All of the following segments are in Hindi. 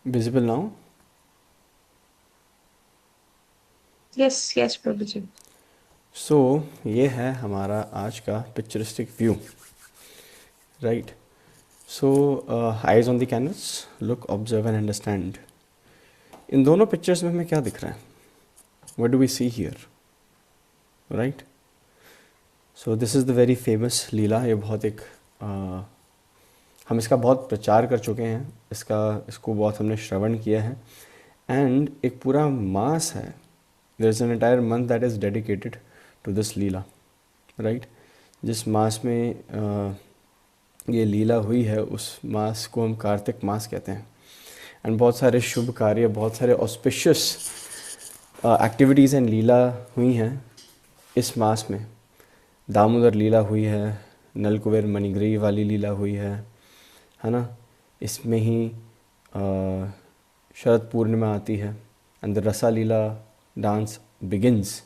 Visible now? Yes yes Prabhu ji. So ये है हमारा आज का picturistic view, right? So eyes on the canvas, look, observe and understand. इन दोनों पिक्चर्स में हमें क्या दिख रहा है? What do we see here, right? So this is the very famous Leela. ये बहुत एक हम इसका बहुत प्रचार कर चुके हैं, इसको बहुत हमने श्रवण किया है। एंड एक पूरा मास है, there is an entire month that is dedicated to this leela, right? जिस मास में ये लीला हुई है उस मास को हम कार्तिक मास कहते हैं। एंड बहुत सारे शुभ कार्य, बहुत सारे ऑस्पिशियस एक्टिविटीज़ एंड लीला हुई हैं इस मास में। दामोदर लीला हुई है, नलकुबेर मणिग्रीव वाली लीला हुई है ना? इसमें ही शरद पूर्णिमा आती है एंड द रसा लीला dance begins.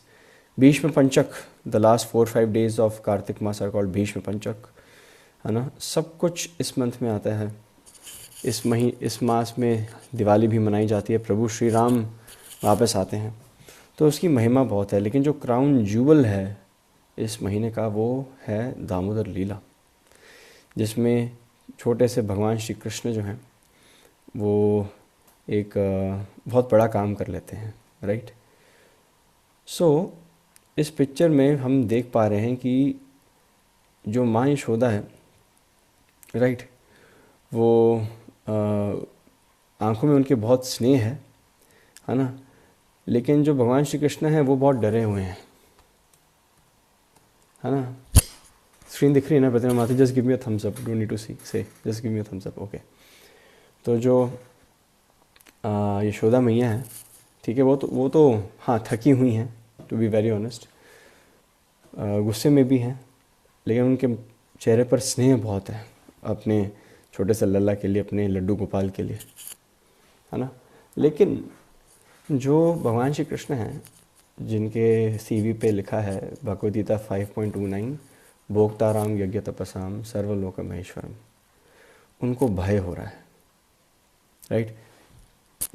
Bhishma Panchak, the last 4-5 days of Kartik मास आर कॉल्ड भीष्म पंचक, है ना? सब कुछ इस मंथ में आता है। इस मास में दिवाली भी मनाई जाती है, प्रभु श्री राम वापस आते हैं, तो उसकी महिमा बहुत है। लेकिन जो क्राउन जूबल है इस महीने का वो है दामोदर लीला, जिसमें छोटे से भगवान श्री कृष्ण जो हैं वो एक बहुत बड़ा काम कर लेते हैं, राइट? सो इस पिक्चर में हम देख पा रहे हैं कि जो माँ यशोदा है, राइट, वो आंखों में उनके बहुत स्नेह है ना? लेकिन जो भगवान श्री कृष्ण हैं वो बहुत डरे हुए हैं, है ना? स्क्रीन दिख रही है ना प्रतिमा माता? Just give me a thumbs up, don't need to see say, just give me a thumbs up, okay. तो जो यशोदा मैया है, ठीक है, वो तो हाँ थकी हुई हैं, टू बी वेरी ऑनेस्ट, गुस्से में भी हैं, लेकिन उनके चेहरे पर स्नेह बहुत है अपने छोटे से लल्ला के लिए, अपने लड्डू गोपाल के लिए, है ना? लेकिन जो भगवान श्री कृष्ण हैं, जिनके सीवी पे लिखा है भगवद गीता 5.29, भोक्ताराम यज्ञ तपसाम सर्वलोक महेश्वरम, उनको भय हो रहा है, राइट?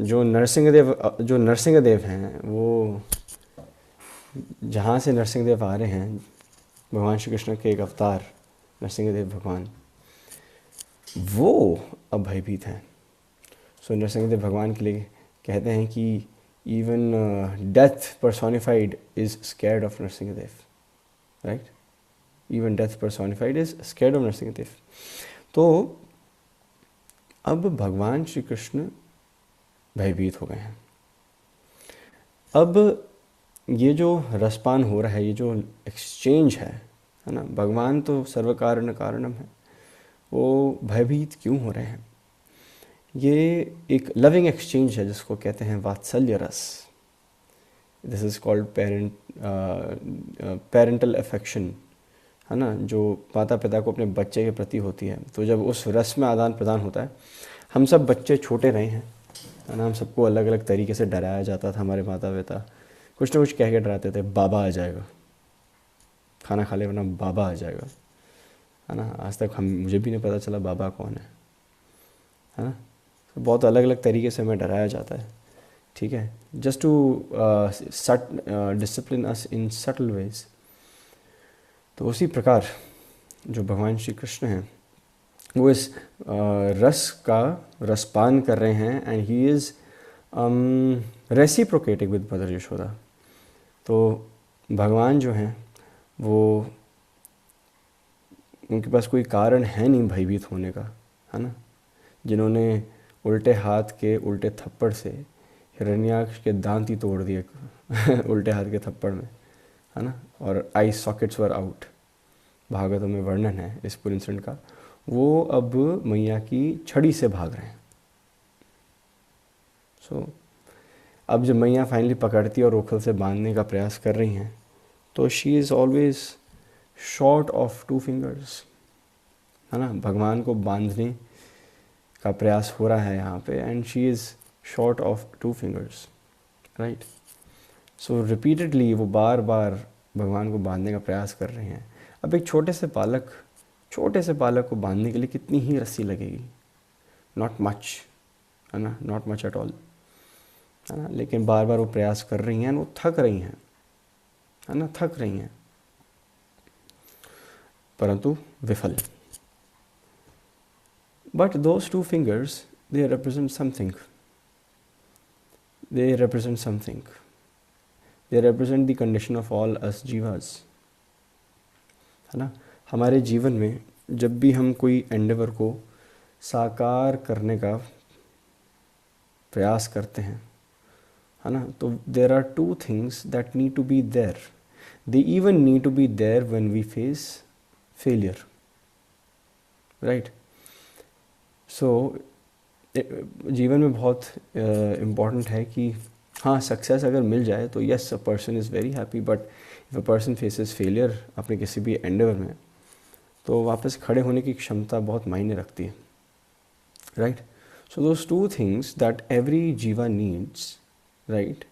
जो नरसिंहदेव हैं, वो जहाँ से नरसिंहदेव आ रहे हैं, भगवान श्री कृष्ण के एक अवतार नरसिंहदेव भगवान, वो अब भयभीत हैं। सो नरसिंहदेव भगवान के लिए कहते हैं कि even death personified is scared of Narasimhadev, right? Even death personified is scared of Narasimhadev. तो अब भगवान श्री कृष्ण भयभीत हो गए हैं। अब ये जो रसपान हो रहा है, ये जो एक्सचेंज है ना? भगवान तो सर्व कारण कारणम है, वो भयभीत क्यों हो रहे हैं? ये एक लविंग एक्सचेंज है जिसको कहते हैं वात्सल्य रस। This is called parental affection, है ना? जो माता पिता को अपने बच्चे के प्रति होती है। तो जब उस रस में आदान प्रदान होता है, हम सब बच्चे छोटे रहे हैं, है ना? हम सबको अलग अलग तरीके से डराया जाता था। हमारे माता पिता कुछ ना कुछ कह के डराते थे, बाबा आ जाएगा, खाना खा ले वरना बाबा आ जाएगा, है ना? आज तक मुझे भी नहीं पता चला बाबा कौन है ना? तो बहुत अलग अलग तरीके से हमें डराया जाता है, ठीक है, just to discipline us in subtle ways. तो उसी प्रकार जो भगवान श्री कृष्ण हैं, वो इस रस का रसपान कर रहे हैं, and he is reciprocating with mother Yashoda. तो भगवान जो हैं वो, उनके पास कोई कारण है नहीं भयभीत होने का, है ना? जिन्होंने उल्टे हाथ के उल्टे थप्पड़ से हिरण्याक्ष के दांत ही तोड़ दिए उल्टे हाथ के थप्पड़ में, है ना? और आई सॉकेट्स वर आउट, भागवतों में वर्णन है इस पूरे इंसिडेंट का। वो अब मैया की छड़ी से भाग रहे हैं। सो अब जब मैया फाइनली पकड़ती और ओखल से बांधने का प्रयास कर रही हैं, तो she is always short of 2 fingers, है ना? भगवान को बांधने का प्रयास हो रहा है यहाँ पे, and she is short of 2 fingers, right? So repeatedly वो बार बार भगवान को बांधने का प्रयास कर रहे हैं। अब एक छोटे से बालक को बांधने के लिए कितनी ही रस्सी लगेगी? नॉट मच, है ना, नॉट मच एट ऑल, है ना, लेकिन बार बार वो प्रयास कर रही हैं, वो थक रही हैं, है ना, थक रही हैं, परंतु विफल. But those two fingers, they represent something, they represent something, they represent the condition of all us जीवास, है ना. हमारे जीवन में जब भी हम कोई एंडेवर को साकार करने का प्रयास करते हैं, है ना, तो there are two things that need to be there, they even need to be there when we face failure, right. So जीवन में बहुत इम्पॉर्टेंट है कि हाँ, सक्सेस अगर मिल जाए तो yes, a person is very happy, but if a person faces failure अपने किसी भी एंडेवर में, तो वापस खड़े होने की क्षमता बहुत मायने रखती है, right. So those two things that every jiva needs, right,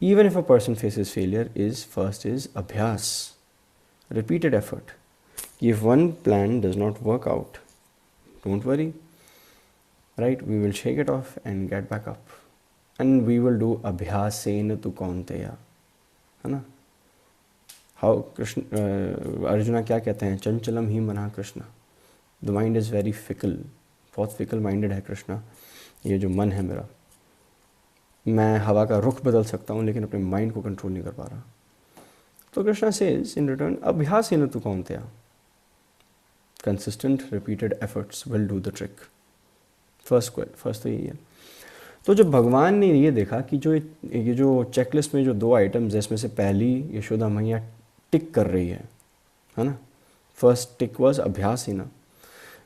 even if a person faces failure, is first is abhyas, repeated effort. If one plan does not work out, don't worry, right, we will shake it off and get back up, and we will do abhyasena tu kaunteya, है ना. How कृष्ण अर्जुना क्या कहते हैं, चंचलम ही मना Krishna, the mind is very fickle, बहुत फिकल माइंडेड है कृष्णा, ये जो मन है मेरा, मैं हवा का रुख बदल सकता हूँ लेकिन अपने माइंड को कंट्रोल नहीं कर पा रहा. तो कृष्णा सेज इन रिटर्न, अभ्यासेन तु Kaunteya, consistent repeated efforts will do the trick. First तो यही है. तो जब भगवान ने ये देखा कि ये जो चेकलिस्ट में जो 2 आइटम्स, जिसमें से पहली यशोदा मैया टिक कर रही है ना, फर्स्ट टिक वॉज अभ्यासेन,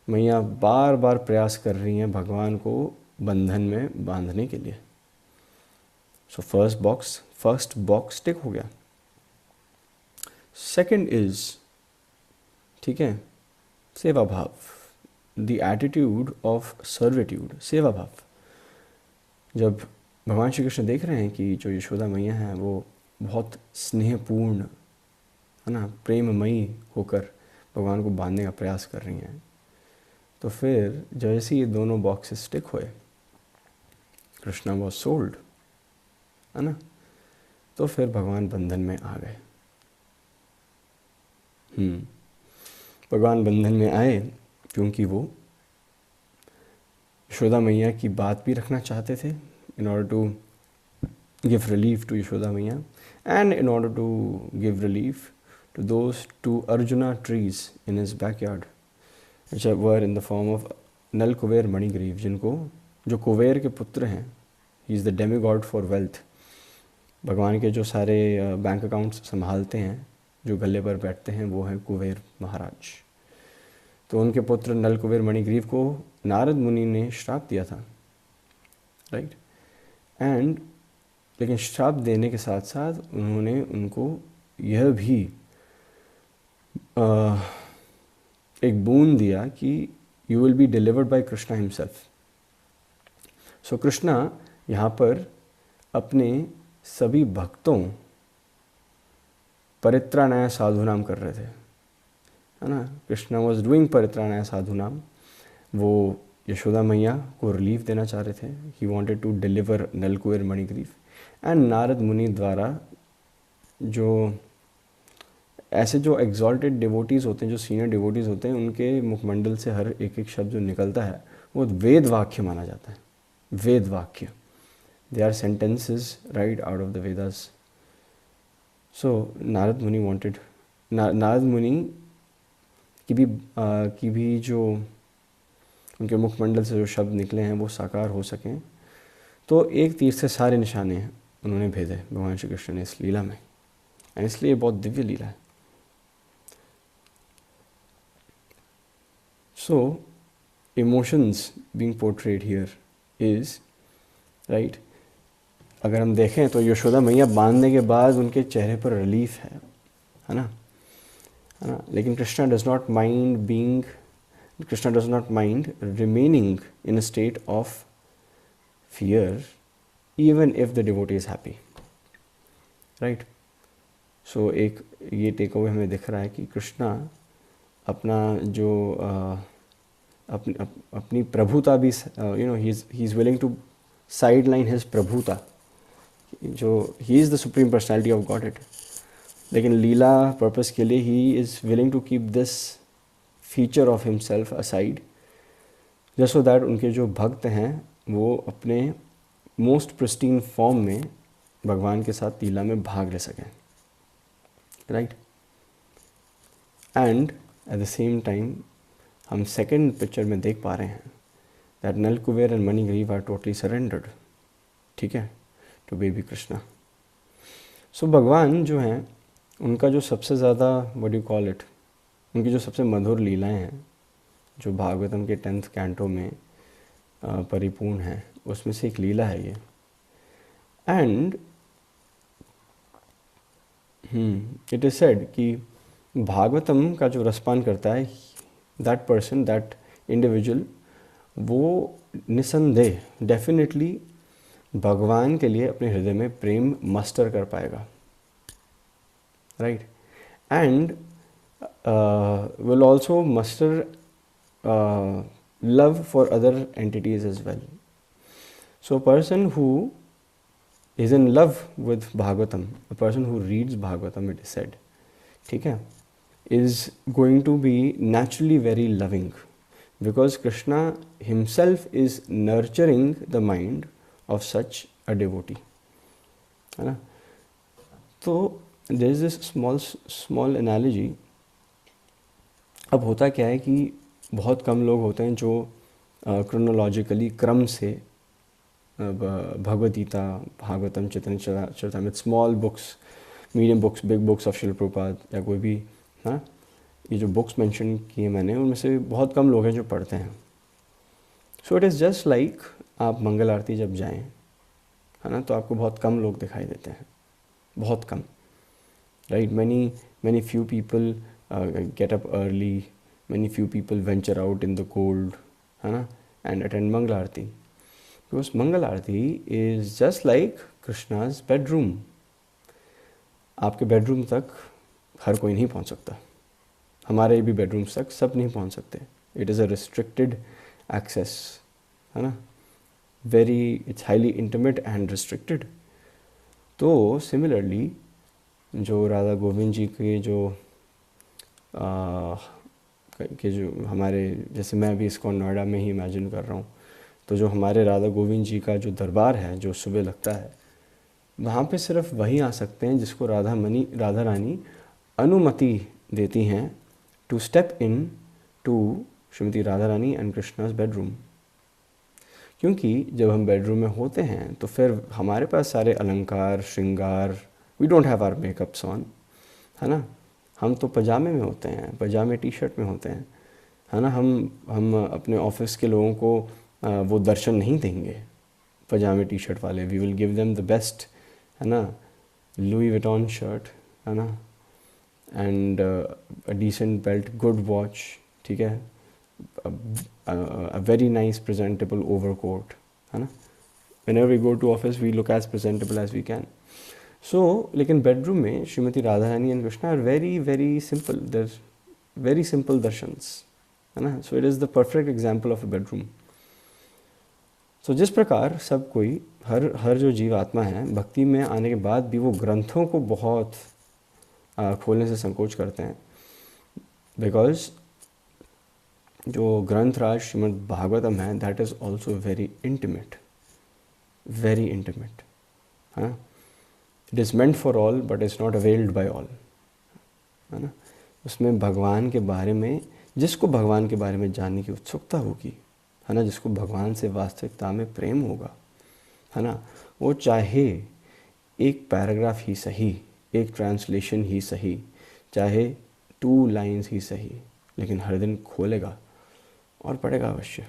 मैया बार बार प्रयास कर रही हैं भगवान को बंधन में बांधने के लिए. सो फर्स्ट बॉक्स टिक हो गया. सेकंड इज, ठीक है, सेवा भाव, द एटीट्यूड ऑफ सर्विट्यूड, सेवा भाव. जब भगवान श्री कृष्ण देख रहे हैं कि जो यशोदा मैया हैं वो बहुत स्नेहपूर्ण, है ना, प्रेममयी होकर भगवान को बांधने का प्रयास कर रही हैं, तो फिर जैसे ये दोनों बॉक्सेस टिक हुए, कृष्णा वॉज सोल्ड, है ना, तो फिर भगवान बंधन में आ गए. भगवान बंधन में आए क्योंकि वो यशोदा मैया की बात भी रखना चाहते थे, in order to give relief to Yashoda Maiya, and in order to give relief to those 2 Arjuna trees in his backyard, which were in the form of Nala Kuber Manigriva, जिनको, जो कुबेर के पुत्र हैं, he is the demigod for wealth, भगवान के जो सारे बैंक अकाउंट्स संभालते हैं, जो गले पर बैठते हैं, वो हैं कुबेर महाराज. तो उनके पुत्र नल कुबेर मणिग्रीव को नारद मुनि ने श्राप दिया था, राइट. एंड लेकिन श्राप देने के साथ साथ उन्होंने उनको यह भी एक बूंद दिया कि you will be delivered by Krishna himself. So Krishna यहाँ पर अपने सभी भक्तों, परित्राणाय साधुनाम कर रहे थे, है ना. कृष्णा वॉज डूइंग परित्राणाय साधुनाम. वो यशोदा मैया को रिलीफ देना चाह रहे थे. He wanted to deliver Nal Kuber Manigriv. And Narad Muni द्वारा जो ऐसे जो एग्जॉल्टेड डिवोटीज़ होते हैं, जो सीनियर डिवोटीज़ होते हैं, उनके मुखमंडल से हर एक शब्द जो निकलता है वो वेद वाक्य माना जाता है. वेद वाक्य, they are sentences right out of the Vedas. So Narada Muni wanted, Narad मुनि की भी जो उनके मुखमंडल से जो शब्द निकले हैं वो साकार हो सकें, तो एक तीर से सारे निशाने उन्होंने भेजे भगवान श्री कृष्ण ने इस लीला में. और इसलिए बहुत दिव्य लीला है. So, emotions being portrayed here is, right, अगर हम देखें तो यशोदा मैया बांधने के बाद उनके चेहरे पर रिलीफ है ना, लेकिन Krishna does not mind remaining in a state of fear even if the devotee is happy, right. So एक ये टेक अवे हमें दिख रहा है कि कृष्णा अपना जो अपनी प्रभुता भी, he is willing to sideline his प्रभुता, जो he is the supreme personality of God it, लेकिन लीला पर्पस के लिए he is willing to keep this feature of himself aside, just so that उनके जो भक्त हैं वो अपने मोस्ट प्रिस्टीन फॉर्म में भगवान के साथ लीला में भाग ले सकें, right. And at the same time हम सेकेंड पिक्चर में देख पा रहे हैं that Nal Kuber and Manigriva are totally surrendered, ठीक है, टू बेबी कृष्णा। सो भगवान जो हैं उनका जो सबसे ज़्यादा व्हाट यू कॉल इट, उनकी जो सबसे मधुर लीलाएं हैं जो भागवतम के 10th कैंटो में परिपूर्ण है, उसमें से एक लीला है ये। एंड इट इज़ सेड कि भागवतम का जो रसपान करता है, दैट पर्सन, दैट इंडिविजुअल, वो निसंदेह डेफिनेटली भगवान के लिए अपने हृदय में प्रेम मस्टर कर पाएगा, right. And will also muster love for other entities as well. So a person who is in love with Bhagavatam, a person who reads Bhagavatam, it is said, ठीक है, is going to be naturally very loving because Krishna himself is nurturing the mind of such a devotee, है ना। तो there is this small analogy। अब होता क्या है कि बहुत कम लोग होते हैं जो क्रोनोलॉजिकली क्रम से Bhagavad Gita, Bhagavatam, Chaitanya Charitamrita, small books, medium books, big books of Srila Prabhupada या कोई भी, हाँ, ये जो बुक्स मेंशन किए मैंने उनमें से बहुत कम लोग हैं जो पढ़ते हैं। सो इट इज़ जस्ट लाइक आप मंगल आरती जब जाएं, है ना, तो आपको बहुत कम लोग दिखाई देते हैं, बहुत कम, right. Many few people get up early, many few people venture out in the cold, है ना, and attend Mangal Aarti, because Mangal Aarti is just like Krishna's bedroom। आपके बेडरूम तक हर कोई नहीं पहुंच सकता, हमारे भी बेडरूम्स तक सब नहीं पहुंच सकते। It is a restricted access, है ना, it's highly intimate and restricted. तो सिमिलरली जो राधा गोविंद जी के जो हमारे, जैसे मैं अभी इसको नोएडा में ही इमेजिन कर रहा हूँ, तो जो हमारे राधा गोविंद जी का जो दरबार है जो सुबह लगता है, वहाँ पे सिर्फ वही आ सकते हैं जिसको राधा रानी अनुमति देती हैं to step in to Srimati Radha Rani and Krishna's bedroom. क्योंकि जब हम बेडरूम में होते हैं तो फिर हमारे पास सारे अलंकार, श्रृंगार, we don't have our makeups on, है ना, हम तो पजामे में होते हैं, पजामे टी शर्ट में होते हैं, है ना। हम अपने ऑफिस के लोगों को वो दर्शन नहीं देंगे पजामे टी शर्ट वाले, we will give them the best, है ना, लुई विटॉन शर्ट, है ना, and a decent belt, good watch, ठीक है, a very nice presentable overcoat, है ना। Whenever we go to office we look as presentable as we can. So लेकिन बेडरूम में Srimati Radha Rani and Krishna are very very simple, they're very simple darshans, है ना। So it is the perfect example of a bedroom. So जिस प्रकार सब कोई, हर जो जीव आत्मा है, भक्ति में आने के बाद भी वो ग्रंथों को बहुत खोलने से संकोच करते हैं, बिकॉज जो ग्रंथ राज श्रीमद् भागवतम है that is also very intimate, हाँ। It is meant for all but is not availed by all, है ना। उसमें भगवान के बारे में, जिसको भगवान के बारे में जानने की उत्सुकता होगी, है ना, जिसको भगवान से वास्तविकता में प्रेम होगा, है ना, वो चाहे एक पैराग्राफ ही सही, एक ट्रांसलेशन ही सही, चाहे 2 लाइन्स ही सही, लेकिन हर दिन खोलेगा और पढ़ेगा, अवश्य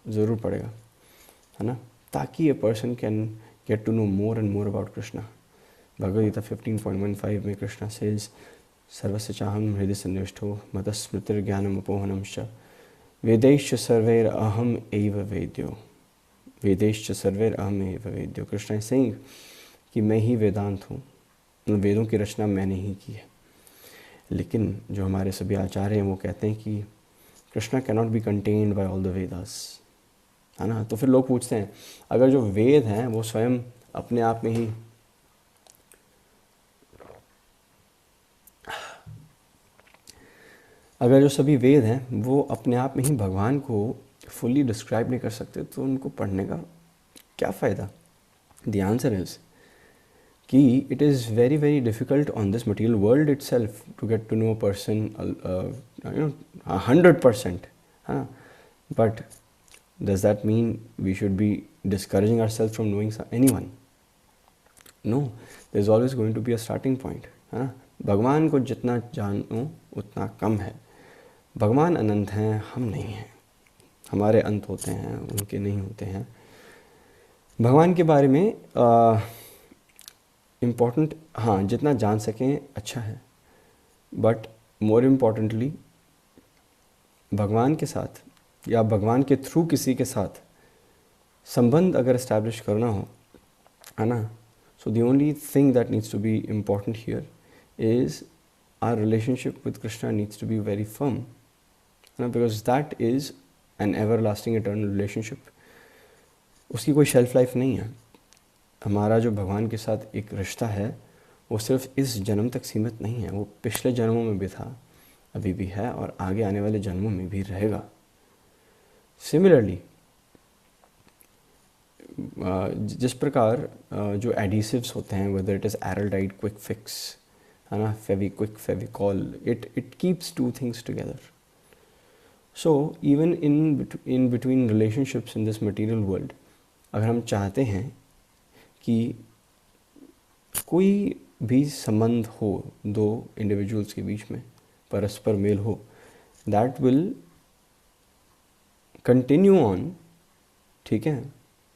ज़रूर पढ़ेगा, है ना, ताकि a person can get to know more and more about Krishna. Bhagavad Gita 15.15 में कृष्णा सेज सर्वस्य चाहम हृदय सन्निविष्टो मतः स्मृतिर्ज्ञानम अपोहनंश्च वेदैश्च सर्वैर अहम एव वेद्यो, वेदैश्च सर्वैर अहम एव वेद्यो। कृष्णा इज सेइंग कि मैं ही वेदांत हूँ, वेदों की रचना मैंने ही की है। लेकिन जो हमारे सभी आचार्य हैं वो कहते हैं कि Krishna cannot be contained by all the Vedas, है ना। तो फिर लोग पूछते हैं अगर जो वेद हैं वो स्वयं अपने आप में ही अगर जो सभी वेद हैं वो अपने आप में ही भगवान को फुली डिस्क्राइब नहीं कर सकते तो उनको पढ़ने का क्या फ़ायदा। द आंसर इज़ कि it is very very difficult on this material world itself to get to know person 100%, हाँ, but does that mean we should be discouraging ourselves from knowing anyone? No, there is always going to be a starting point, है ना। भगवान को जितना जानो उतना कम है। भगवान अनंत हैं, हम नहीं हैं। हमारे अंत होते हैं, उनके नहीं होते हैं। भगवान के बारे में इम्पोर्टेंट, हाँ, जितना जान सकें अच्छा है, बट मोर इम्पॉर्टेंटली भगवान के साथ या भगवान के थ्रू किसी के साथ संबंध अगर इस्टेब्लिश करना हो, है ना, so the only thing that needs to be important here is our relationship with Krishna needs to be very firm, है ना, because that is an everlasting eternal relationship. उसकी कोई शेल्फ लाइफ नहीं है। हमारा जो भगवान के साथ एक रिश्ता है वो सिर्फ इस जन्म तक सीमित नहीं है, वो पिछले जन्मों में भी था, अभी भी है और आगे आने वाले जन्मों में भी रहेगा। सिमिलरली जिस प्रकार जो एडिसिव्स होते हैं, whether it is Araldite, quick fix, है ना, Fevikwik, Fevicol, it keeps two things together. So even in between relationships in this material world, अगर हम चाहते हैं कि कोई भी संबंध हो दो इंडिविजुअल्स के बीच में, परस्पर मेल हो, दैट विल कंटिन्यू ऑन, ठीक है,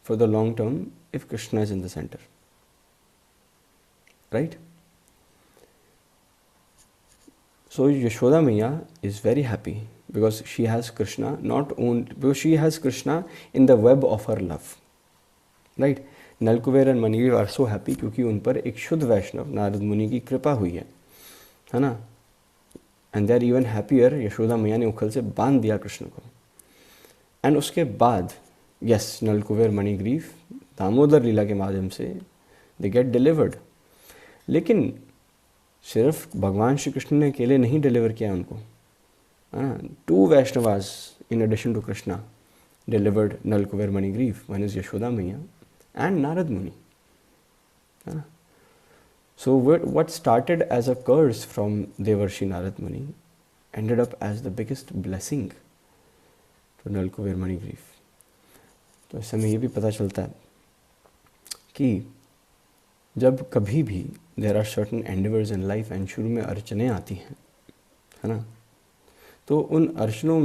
for the long term if Krishna is in the centre, right. So Yashoda Maiya is very happy because she has Krishna, not only because she has Krishna in the web of her love, right. Nalakubera and Manigriva are so happy क्योंकि उन पर एक शुद्ध वैष्णव नारद मुनि की कृपा हुई है ना। And they are even happier, Yashoda Maiya ने उखल से बांध दिया कृष्ण को। एंड उसके बाद यस, नलकुबेर मणिग्रीव दामोदर लीला के माध्यम से दे गेट डिलीवर्ड। लेकिन सिर्फ भगवान श्री कृष्ण ने अकेले नहीं डिलीवर किया उनको, है ना। To Vaishnavas in addition to Krishna delivered Nalkuber Manigriv, one is Yashoda Maiya and Narad Muni. So what started as a curse from Devarshi Narad Muni ended up as the biggest blessing to Nalkuber Manigriv. तो इससे हमें ये भी पता चलता है कि जब कभी भी there are certain endeavors in life and शुरू में अर्चने आती हैं, है ना, तो उन अर्चनों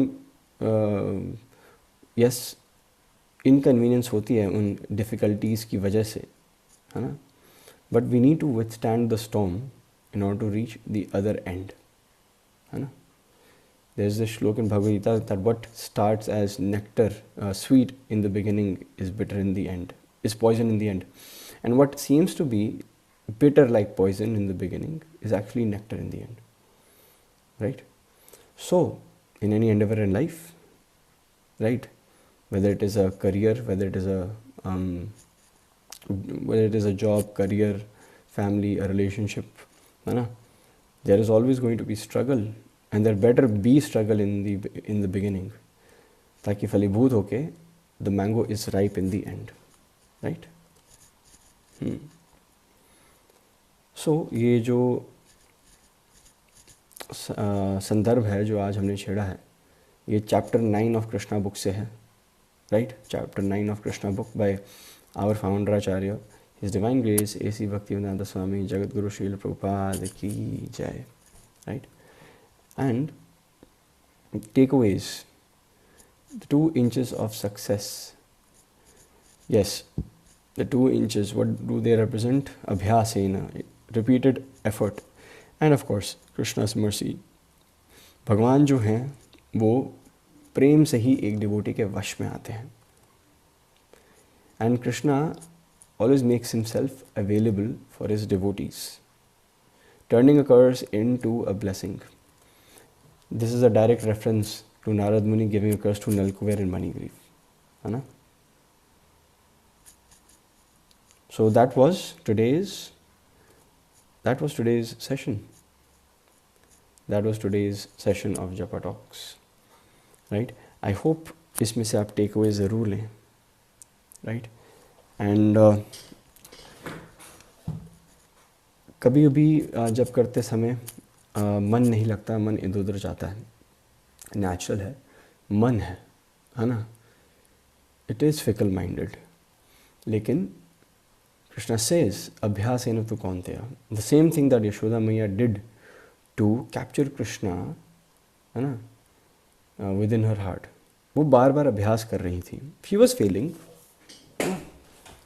यस इनकन्वीनियंस होती है उन डिफ़िकल्टीज़ की वजह से, है ना, but we need to withstand the storm in order to reach the other end, है ना। There is the shloka in Bhagavad Gita that what starts as nectar sweet in the beginning is bitter in the end, is poison in the end, and what seems to be bitter like poison in the beginning is actually nectar in the end, right. So in any endeavour in life, right, whether it is a career, whether it is a job, career, family, a relationship, है ना, there is always going to be struggle and there better be struggle in the beginning, ताकि फलीभूत होके the mango is ripe in the end, right? So ये जो संदर्भ है जो आज हमने छेड़ा है, ये चैप्टर 9 ऑफ कृष्णा बुक से है, right? Chapter 9 of Krishna book by our founder Acharya, His Divine Grace A.C. Bhaktivedanta Swami Jagadguru Srila Prabhupada ki jai, right? And takeaways, the 2 inches of success. Yes, the 2 inches, what do they represent? Abhyasena, repeated effort, and of course Krishna's mercy. भगवान जो हैं वो प्रेम से ही एक डिवोटी के वश में आते हैं, and Krishna always makes himself available for his devotees, turning a curse into a blessing. This is a direct reference to Narad Muni giving a curse to Nalkuber in Manigriv. है ना? So that was today's session. That was today's session of Japa Talks. Right? I hope इसमें से आप टेक अवे ज़रूर लें. Right? And कभी कभी जब करते समय मन नहीं लगता, मन इधर उधर जाता है, नेचुरल है, मन है ना, इट इज़ फिकल माइंडेड. लेकिन कृष्णा सेज अभ्यासेन तु Kaunteya, the same thing that Yashoda Maiya did to capture Krishna, है ना, विद इन हर हार्ट. वो बार बार अभ्यास कर रही थी. She was failing,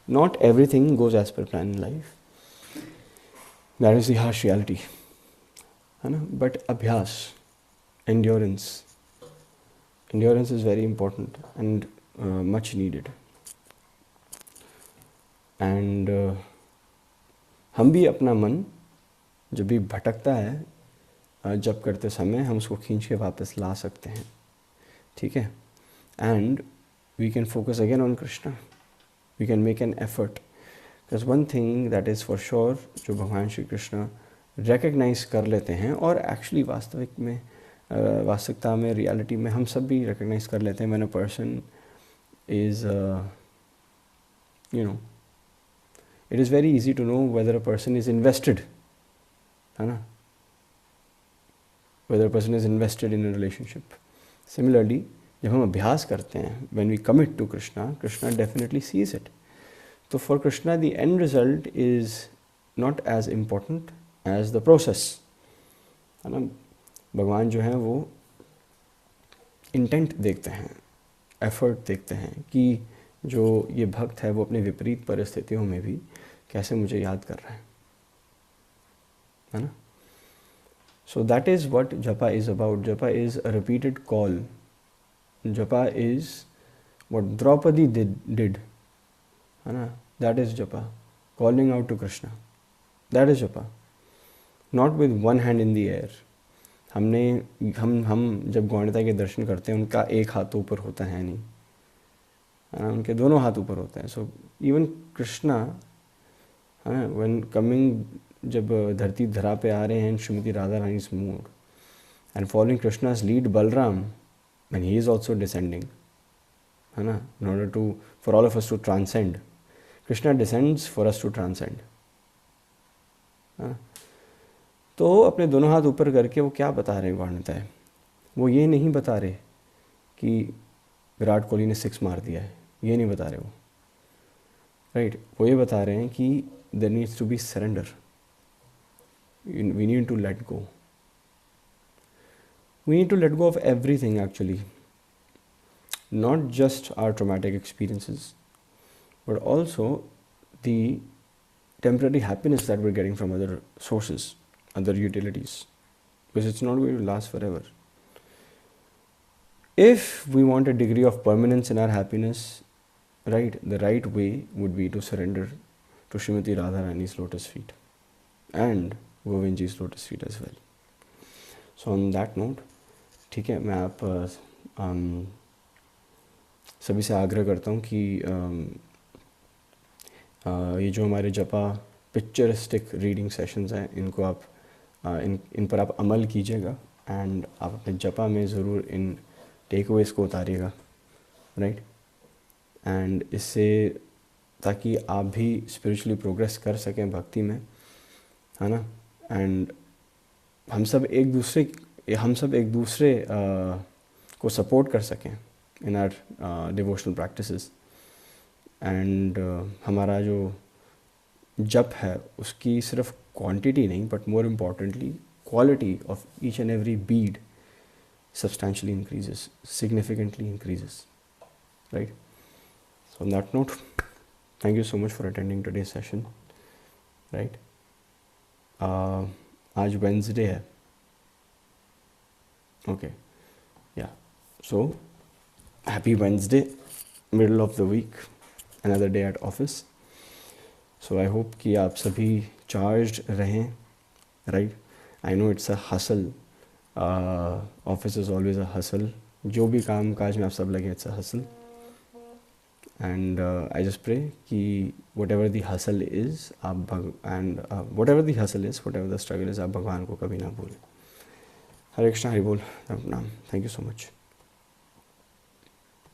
not everything goes as per plan in life, that is the harsh reality, है ना. बट अभ्यास, endurance is very important and much needed. And हम भी अपना मन जब भी भटकता है जब करते समय, हम उसको खींच के वापस ला सकते हैं. ठीक है. And we can focus again on Krishna, we can make an effort. Because one thing that is for sure, जो भगवान श्री कृष्ण रिकग्नाइज कर लेते हैं, और एक्चुअली वास्तविकता में, रियलिटी में हम सब भी रिकग्नाइज कर लेते हैं, when a person is it is very easy to know whether a person is invested, है ना, whether a person is invested in a relationship. Similarly, जब हम अभ्यास करते हैं, when we commit to Krishna, Krishna definitely sees it. So for Krishna, the end result is not as important as the process, है ना. भगवान जो है वो इंटेंट देखते हैं, एफर्ट देखते हैं कि जो ये भक्त है वो अपने विपरीत परिस्थितियों में भी कैसे मुझे याद कर रहा है ना. So that is what japa is about. Japa is a repeated call. Japa is what Draupadi did, है ना. That is japa, calling out to Krishna. That is japa, not with one hand in the air. हम जब गौणता के दर्शन करते हैं, उनका एक हाथ तो ऊपर होता है नहीं, उनके दोनों हाथ ऊपर होते हैं. सो इवन कृष्णा, है ना, व्हेन कमिंग, जब धरती धरा पे आ रहे हैं, Srimati Radha Rani's mood, and following Krishna's lead Balarama, and he is also descending, है ना, in order to for all of us to transcend. Krishna descends for us to transcend. तो अपने दोनों हाथ ऊपर करके वो क्या बता रहे हैं गौणता है, वो ये नहीं बता रहे कि विराट कोहली ने 6 मार दिया है, ये नहीं बता रहे वो, राइट. वो ये बता रहे हैं कि there needs to be surrender, we need to let go. We need to let go of everything actually, not just our traumatic experiences, but also the temporary happiness that we are getting from other sources, other utilities, because it's not going to last forever. If we want a degree of permanence in our happiness, right, the right way would be to surrender to Srimati Radharani's lotus feet and Govind ji's lotus feet as well. So on that note, ठीक है, मैं आप सभी से आग्रह करता हूँ कि ये जो हमारे जपा पिक्चरिस्टिक रीडिंग सेशंस हैं, इनको आप इन पर आप अमल कीजिएगा, एंड आप अपने जपा में ज़रूर इन टेक अवेज को उतारिएगा, राइट. एंड इससे, ताकि आप भी स्पिरिचुअली प्रोग्रेस कर सकें भक्ति में, है ना. एंड हम सब एक दूसरे को सपोर्ट कर सकें in our devotional practices. And हमारा जो जप है उसकी सिर्फ क्वांटिटी नहीं, but more importantly quality of each and every bead substantially increases, significantly increases, right. So on that note, thank you so much for attending today's session, right. आज Wednesday है, okay, yeah, so happy Wednesday, middle of the week, another day at office. So I hope कि आप सभी charged रहें, right. I know it's a hustle, office is always a hustle, जो भी काम काज में आप सब लगे, it's a hustle. And I just pray कि whatever the hustle is आप whatever the hustle is, whatever the struggle is, आप भगवान को कभी ना भूलें. हरे कृष्णा, हरि बोल, राम नाम. Thank you so much.